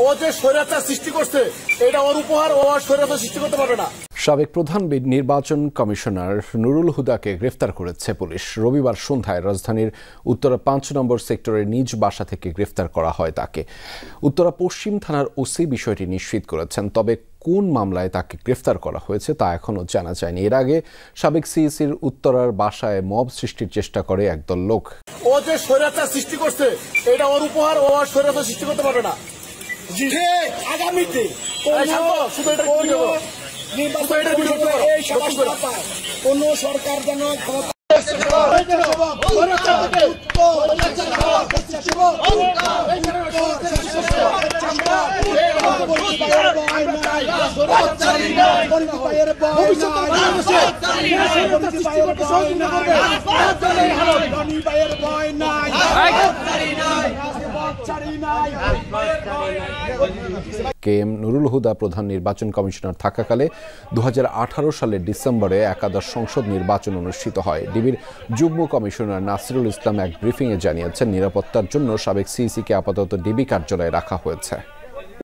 ও যে স্বৈরাচার সৃষ্টি করছে এটা ওর উপহার, ও স্বৈরাচার সৃষ্টি করতে পারবে না। সাবেক প্রধান নির্বাচন কমিশনার নুরুল হুদাকে গ্রেফতার করেছে পুলিশ। রবিবার সন্ধ্যায় রাজধানীর উত্তরা ৫ নম্বর সেক্টরের নিজ বাসা থেকে গ্রেফতার করা হয় তাকে। উত্তরা পশ্চিম থানার ওসি বিষয়টি নিশ্চিত করেছেন, তবে কোন মামলায় তাকে গ্রেফতার করা হয়েছে তা এখনও জানা যায়নি। এর আগে সাবেক সিইসির উত্তরার বাসায় মব সৃষ্টির চেষ্টা করে একদল লোক। ও যে স্বৈরাচার সৃষ্টি করছে এটা ওর উপহার, ও স্বৈরাচার সৃষ্টি করতে পারবে না। আগামীতে কোন সরকার যেন কে এম নুরুল হুদা প্রধান নির্বাচন কমিশনার থাকাকালে 2018 সালের ডিসেম্বরে একাদশ সংসদ নির্বাচন অনুষ্ঠিত হয়। ডিবির যুগ্ম কমিশনার নাসিরুল ইসলাম এক ব্রিফিংয়ে জানিয়েছেন, নিরাপত্তার জন্য সাবেক সিইসিকে আপাতত ডিবি কার্যালয়ে রাখা হয়েছে।